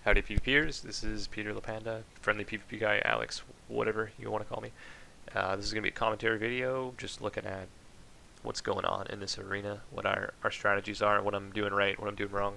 Howdy PvPers, this is Peter LaPanda, friendly PvP guy, Alex, whatever you want to call me. This is going to be a commentary video, just looking at what's going on in this arena, what our strategies are, what I'm doing right, what I'm doing wrong.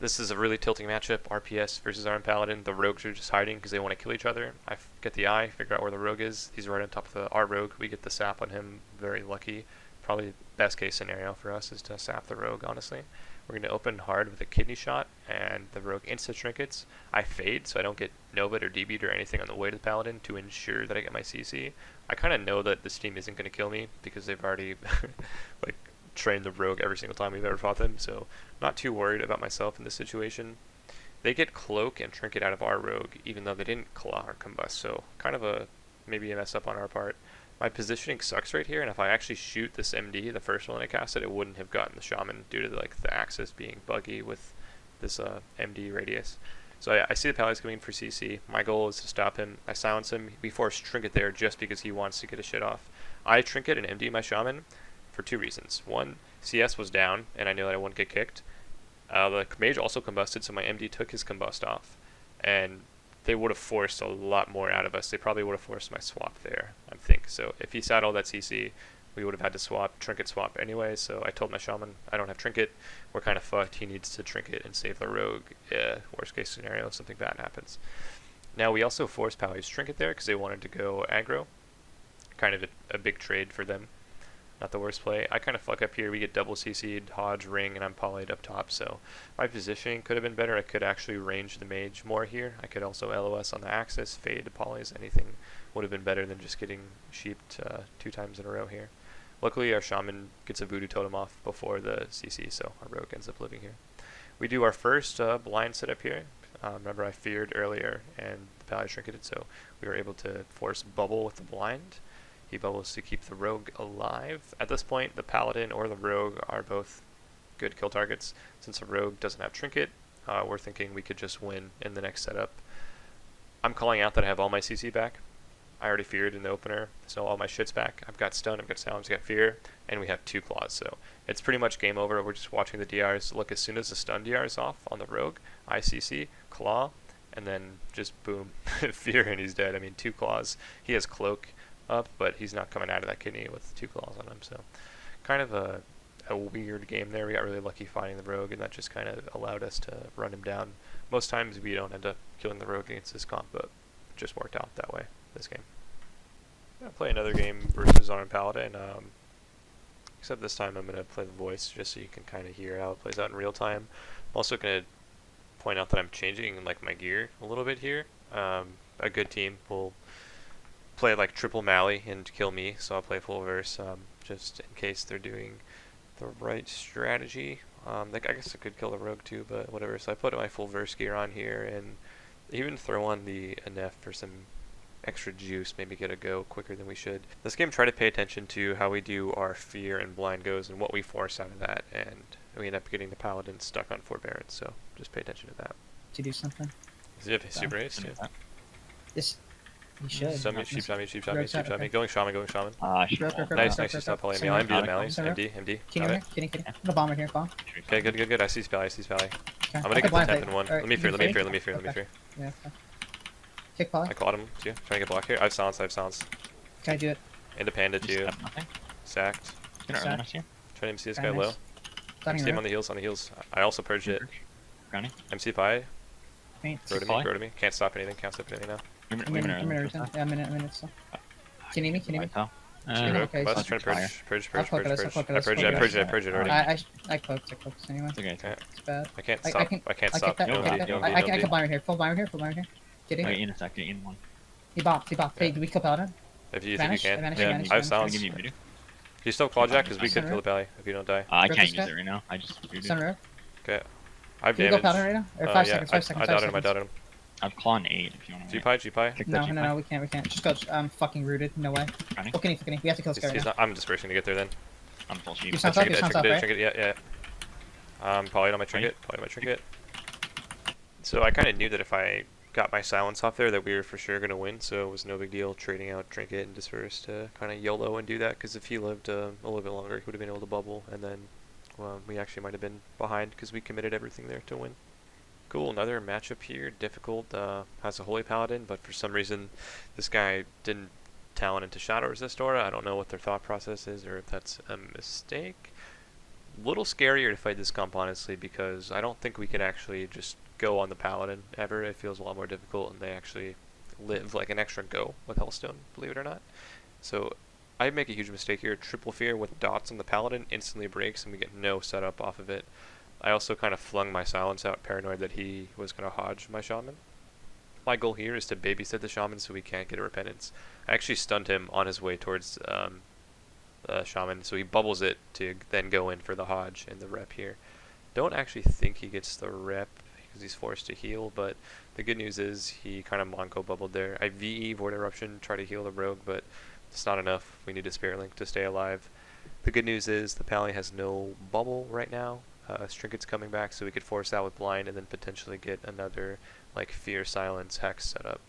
This is a really tilting matchup, RPS versus RM Paladin. The rogues are just hiding because they want to kill each other. I get the eye, figure out where the rogue is. He's right on top of our rogue. We get the sap on him, very lucky. Probably best case scenario for us is to sap the rogue, honestly. We're going to open hard with a kidney shot, and the rogue insta-trinkets. I fade so I don't get Nova'd or DB'd or anything on the way to the Paladin to ensure that I get my CC. I kind of know that this team isn't going to kill me because they've already like trained the rogue every single time we've ever fought them, so not too worried about myself in this situation. They get cloak and trinket out of our rogue, even though they didn't claw or combust, so kind of maybe a mess up on our part. My positioning sucks right here, and if I actually shoot this MD, the first one I casted, it wouldn't have gotten the shaman due to the axis being buggy with this MD radius. So I see the Paladin coming in for CC. My goal is to stop him. I silence him. We force Trinket there just because he wants to get his shit off. I Trinket and MD my shaman for two reasons. One, CS was down, and I knew that I wouldn't get kicked. The mage also combusted, so my MD took his combust off, and they would have forced a lot more out of us. They probably would have forced my swap there, I think. So if he sat all that CC, we would have had to swap, trinket swap anyway. So I told my shaman, I don't have trinket. We're kind of fucked. He needs to trinket and save the rogue. Worst case scenario, something bad happens. Now we also forced Pally's trinket there because they wanted to go aggro. Kind of a big trade for them. Not the worst play. I kind of fuck up here. We get double CC'd, Hodge, Ring, and I'm polyed up top, so my positioning could have been better. I could actually range the mage more here. I could also LOS on the axis, fade to polys. Anything would have been better than just getting sheeped 2 times in a row here. Luckily, our shaman gets a voodoo totem off before the CC, so our rogue ends up living here. We do our first blind setup here. Remember, I feared earlier, and the Pally trinketed, so we were able to force bubble with the blind. He bubbles to keep the rogue alive. At this point, the Paladin or the rogue are both good kill targets. Since the rogue doesn't have trinket, we're thinking we could just win in the next setup. I'm calling out that I have all my CC back. I already feared in the opener, so all my shit's back. I've got stun, I've got silence, I've got fear, and we have 2 claws, so it's pretty much game over. We're just watching the DRs. Look, as soon as the stun DR is off on the rogue, I CC, claw, and then just boom, fear, and he's dead. I mean, 2 claws. He has cloak up, but he's not coming out of that kidney with 2 claws on him, so kind of a weird game there. We got really lucky finding the rogue, and that just kind of allowed us to run him down. Most times we don't end up killing the rogue against this comp, but it just worked out that way this game. I'm gonna play another game versus RM Paladin, except this time I'm gonna play the voice just so you can kind of hear how it plays out in real time. I'm also gonna point out that I'm changing like my gear a little bit here. A good team will play like triple Mally and kill me, so I'll play full verse just in case they're doing the right strategy. I guess I could kill the rogue too, but whatever. So I put my full verse gear on here and even throw on the NF for some extra juice, maybe get a go quicker than we should. This game, try to pay attention to how we do our fear and blind goes and what we force out of that, and we end up getting the Paladin stuck on forbearance, so just pay attention to that. To do something. Does he have super ace? Yeah. This, you should. Sheep shot me. Going shaman. Nice, you stop polying me. MD the Mally. MD. Kidding. No bomber here, bomb. Okay, good. I see Spally. Okay. I'm gonna get the 10th in one. Let me fear. Yeah, okay. Kick poly. I caught him too. Trying to get block here. I have silence. Can I do it? Into panda too. Sacked. Trying to MC this guy low. MC him on the heels. I also purged it. MC pie. Grow to me. Can't stop anything now. I'm in minute still. Can you need me? Okay, trying to purge. I purged it already. I cloaked anyway. Okay. It's bad. I can't stop. I can blind here. Full blind here. Getting. Wait, in a sec, in one. He bopped. Hey, do we kill Paladin? If you think you can. Vanish. I have silence. Give me voodoo. Can you still claw jack? Because we could kill the Pally if you don't die. I can't use it right now. I just voodoo. Sunroad. Okay. I have Can we go damage. Paladin right now? Or 5 seconds. I doubted him. I've claw an 8 if you want to. G-Pie. No, we can't. Just go. I'm fucking rooted. No way. Fucking. We have to kill this guy right now. I'm dispersing to get there then. I'm full sheep. You sound up, right? Trinket, yeah. Polyed on my trinket. So I kind of knew that if I got my silence off there that we were for sure going to win, so it was no big deal trading out trinket and disperse to kind of YOLO and do that, because if he lived a little bit longer, he would have been able to bubble, and then we actually might have been behind because we committed everything there to win. Cool, another matchup here. Difficult, has a Holy Paladin, but for some reason this guy didn't talent into Shadow Resist Aura. I don't know what their thought process is or if that's a mistake. A little scarier to fight this comp, honestly, because I don't think we could actually just go on the Paladin ever. It feels a lot more difficult, and they actually live like an extra go with Hellstone, believe it or not. So I make a huge mistake here. Triple Fear with dots on the Paladin instantly breaks, and we get no setup off of it. I also kind of flung my silence out, paranoid that he was going to hodge my Shaman. My goal here is to babysit the Shaman so we can't get a Repentance. I actually stunned him on his way towards Shaman, so he bubbles it to then go in for the hodge and the rep here. Don't actually think he gets the rep because he's forced to heal, but the good news is he kind of Monko bubbled there. I VE Void Eruption, try to heal the rogue, but it's not enough. We need a Spirit Link to stay alive. The good news is the Pally has no bubble right now. Trinket's coming back, so we could force that with blind and then potentially get another like Fear Silence Hex set up.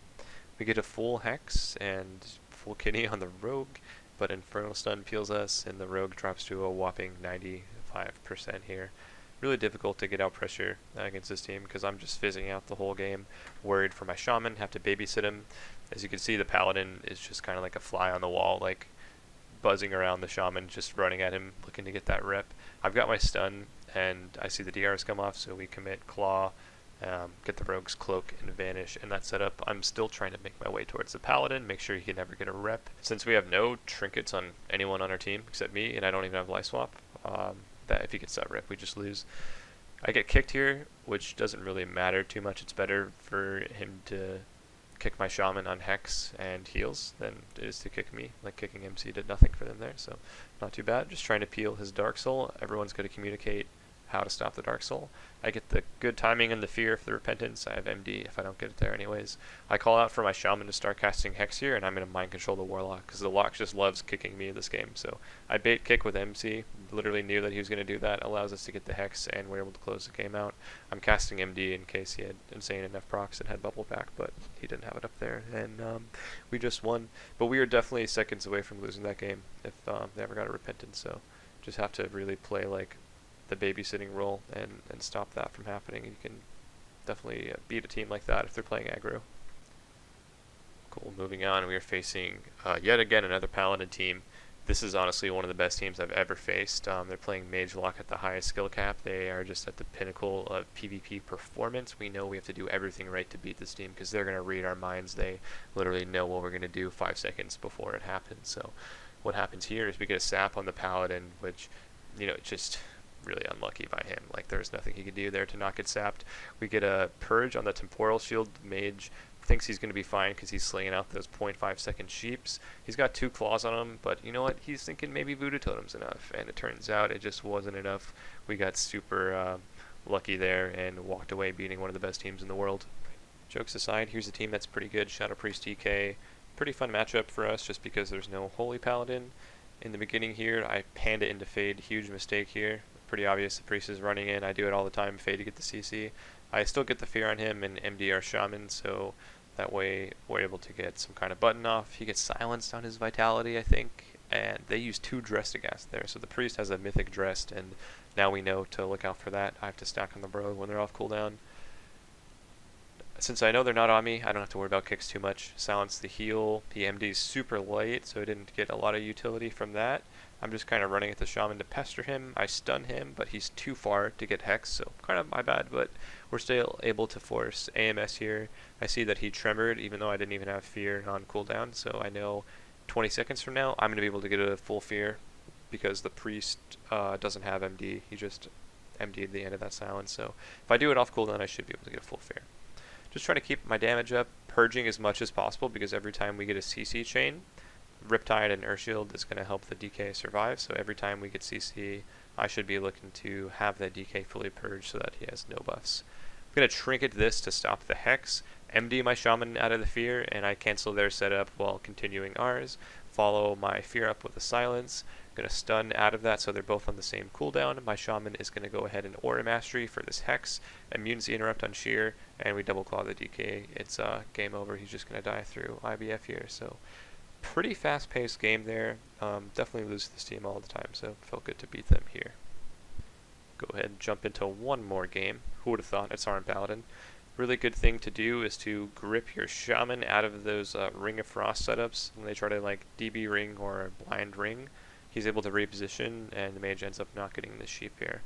We get a full Hex and full Kitty on the Rogue, but Infernal Stun peels us and the Rogue drops to a whopping 95% here. Really difficult to get out pressure against this team because I'm just fizzing out the whole game, worried for my Shaman, have to babysit him. As you can see, the Paladin is just kind of like a fly on the wall, like buzzing around the Shaman, just running at him, looking to get that rep. I've got my stun, and I see the DRs come off, so we commit Claw, get the Rogue's Cloak, and vanish. And that setup, I'm still trying to make my way towards the Paladin, make sure he can never get a rep. Since we have no trinkets on anyone on our team except me, and I don't even have Life Swap, that if he gets that rep, we just lose. I get kicked here, which doesn't really matter too much. It's better for him to kick my Shaman on Hex and heals than it is to kick me. Like kicking MC did nothing for them there, so not too bad. Just trying to peel his Dark Soul. Everyone's going to communicate how to stop the Dark Soul. I get the good timing and the fear for the Repentance. I have MD if I don't get it there anyways. I call out for my Shaman to start casting Hex here, and I'm going to mind control the Warlock, because the Lock just loves kicking me in this game. So I bait kick with MC, literally knew that he was going to do that, allows us to get the Hex, and we're able to close the game out. I'm casting MD in case he had insane enough procs and had bubble back, but he didn't have it up there, and we just won. But we were definitely seconds away from losing that game if they ever got a Repentance, so just have to really play like the babysitting role and stop that from happening. You can definitely beat a team like that if they're playing aggro. Cool, moving on, we are facing yet again another Paladin team. This is honestly one of the best teams I've ever faced. They're playing Mage Lock at the highest skill cap. They are just at the pinnacle of PvP performance. We know we have to do everything right to beat this team because they're going to read our minds. They literally know what we're going to do 5 seconds before it happens. So what happens here is we get a sap on the Paladin, which, you know, just really unlucky by him. Like, there's nothing he could do there to not get sapped. We get a purge on the temporal shield. Mage thinks he's going to be fine because he's slinging out those 0.5 second sheeps. He's got 2 claws on him, but you know what? He's thinking maybe Voodoo Totem's enough, and it turns out it just wasn't enough. We got super lucky there and walked away beating one of the best teams in the world. Jokes aside, here's a team that's pretty good. Shadow Priest DK. Pretty fun matchup for us just because there's no Holy Paladin. In the beginning here, I panned it into Fade. Huge mistake here. Pretty obvious the Priest is running in. I do it all the time, Fade to get the CC. I still get the fear on him and MD our Shaman, so that way we're able to get some kind of button off. He gets silenced on his Vitality, I think, and they use 2 Dressed there, so the Priest has a Mythic Dressed, and now we know to look out for that. I have to stack on the Rogue when they're off cooldown. Since I know they're not on me, I don't have to worry about kicks too much. Silence the heal. The MD is super light, so I didn't get a lot of utility from that. I'm just kind of running at the Shaman to pester him. I stun him, but he's too far to get Hex, so kind of my bad, but we're still able to force AMS here. I see that he tremored, even though I didn't even have fear on cooldown, so I know 20 seconds from now I'm going to be able to get a full fear because the Priest doesn't have MD. He just MD'd the end of that silence, so if I do it off cooldown, I should be able to get a full fear. Just trying to keep my damage up, purging as much as possible because every time we get a CC chain, Riptide and Urshield is going to help the DK survive, so every time we get CC, I should be looking to have that DK fully purged so that he has no buffs. I'm going to Trinket this to stop the Hex, MD my Shaman out of the fear, and I cancel their setup while continuing ours, follow my fear up with a silence, going to stun out of that so they're both on the same cooldown. My Shaman is going to go ahead and Aura Mastery for this Hex, immunity interrupt on Sheer, and we double claw the DK. It's game over, he's just going to die through IBF here, so pretty fast-paced game there. Definitely lose this team all the time, so felt good to beat them here. go ahead and jump into one more game. Who would have thought? It's Arm Paladin. Really good thing to do is to grip your Shaman out of those Ring of Frost setups when they try to like DB ring or blind ring. He's able to reposition, and the mage ends up not getting the sheep here.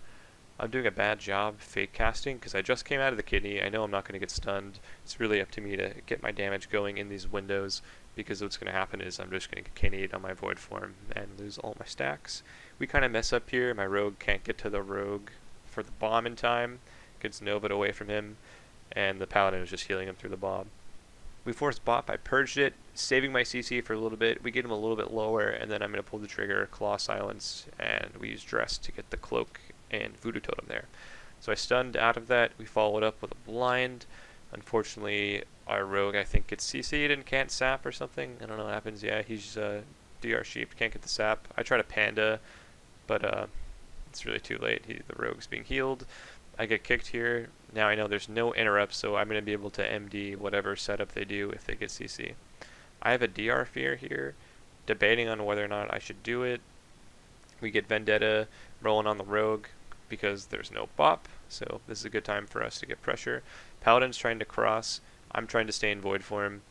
I'm doing a bad job fake casting because I just came out of the kidney. I know I'm not going to get stunned. It's really up to me to get my damage going in these windows, because what's going to happen is I'm just going to get kidneyed on my void form and lose all my stacks. We kind of mess up here. My rogue can't get to the rogue for the bomb in time. Gets Nova'd away from him, and the paladin is just healing him through the bomb. We forced bot by purged it, saving my CC for a little bit. We get him a little bit lower, and then I'm going to pull the trigger, Claw Silence, and we use Dress to get the cloak and Voodoo Totem there. So I stunned out of that. We followed up with a blind. Unfortunately, our rogue, I think, gets CC'd and can't sap or something. I don't know what happens. Yeah, he's DR sheep, can't get the sap. I try to panda, but it's really too late. The rogue's being healed. I get kicked here. Now I know there's no interrupt, so I'm going to be able to MD whatever setup they do if they get CC. I have a DR fear here, debating on whether or not I should do it. We get Vendetta rolling on the rogue because there's no bop, so this is a good time for us to get pressure. Paladin's trying to cross. I'm trying to stay in void form.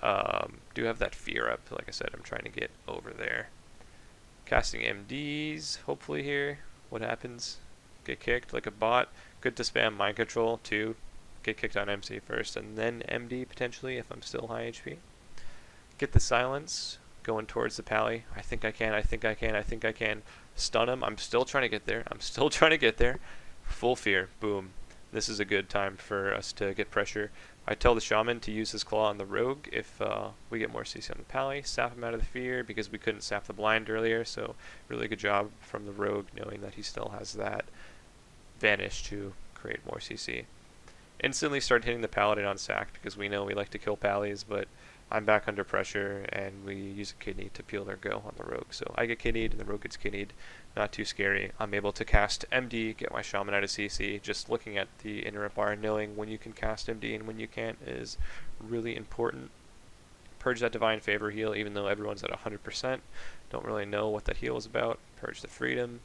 Do have that fear up. Like I said, I'm trying to get over there. Casting MDs, hopefully here. What happens? Get kicked like a bot. Good to spam mind control too. Get kicked on MC first and then MD potentially if I'm still high HP. Get the silence. Going towards the pally. I think I can. Stun him. I'm still trying to get there. Full fear. Boom. This is a good time for us to get pressure. I tell the shaman to use his claw on the rogue if we get more CC on the pally. Sap him out of the fear because we couldn't sap the blind earlier, so really good job from the rogue knowing that he still has that vanish to create more CC. Instantly start hitting the paladin on sack because we know we like to kill pallies, but I'm back under pressure and we use a kidney to peel their go on the rogue. So I get kidneyed and the rogue gets kidneyed. Not too scary. I'm able to cast MD, get my shaman out of CC. Just looking at the interrupt bar, knowing when you can cast MD and when you can't is really important. Purge that divine favor heal even though everyone's at 100%. Don't really know what that heal is about. Purge the freedom.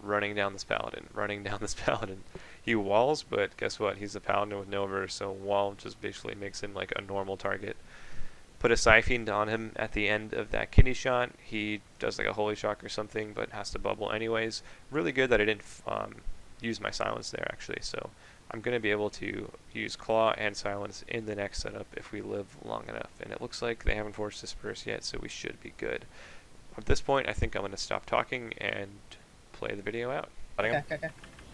Running down this paladin. He walls, but guess what? He's a paladin with no verse, so wall just basically makes him like a normal target. Put a Siphon on him at the end of that kidney shot. He does like a Holy Shock or something, but has to bubble anyways. Really good that I didn't use my silence there, actually. So I'm going to be able to use Claw and Silence in the next setup if we live long enough. And it looks like they haven't forced Disperse yet, so we should be good. At this point, I think I'm going to stop talking and play the video out. Okay. I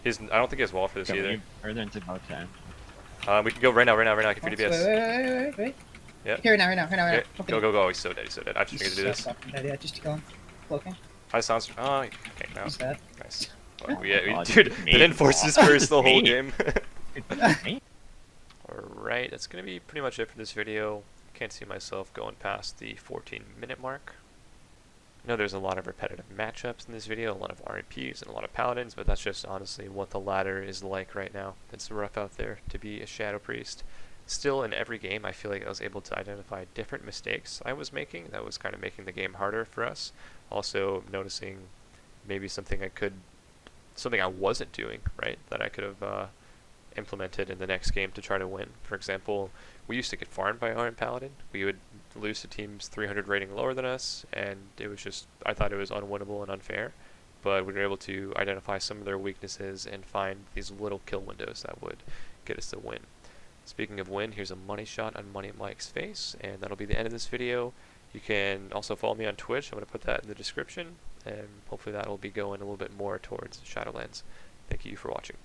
don't think he has wall for this either. Further into about 10. We can go right now. I can feed DPS. Wait. Yep. Here, right now. Okay. Go. He's so dead. I just figured to do this. Yeah, just keep going. Cloaking. High sounds. Oh, okay, now. He's dead. Nice. Oh Yeah, God, dude, they didn't force this first the whole Me. game. Alright, that's going to be pretty much it for this video. Can't see myself going past the 14-minute mark. I know there's a lot of repetitive matchups in this video, a lot of RPs and a lot of paladins, but that's just honestly what the ladder is like right now. It's rough out there to be a Shadow Priest. Still, in every game, I feel like I was able to identify different mistakes I was making that was kind of making the game harder for us. Also, noticing maybe something I wasn't doing, right, that I could have implemented in the next game to try to win. For example, we used to get farmed by Arm Paladin. We would lose to teams 300 rating lower than us, and it was just, I thought it was unwinnable and unfair. But we were able to identify some of their weaknesses and find these little kill windows that would get us the win. Speaking of win, here's a money shot on Money Mike's face, and that'll be the end of this video. You can also follow me on Twitch. I'm going to put that in the description, and hopefully that will be going a little bit more towards Shadowlands. Thank you for watching.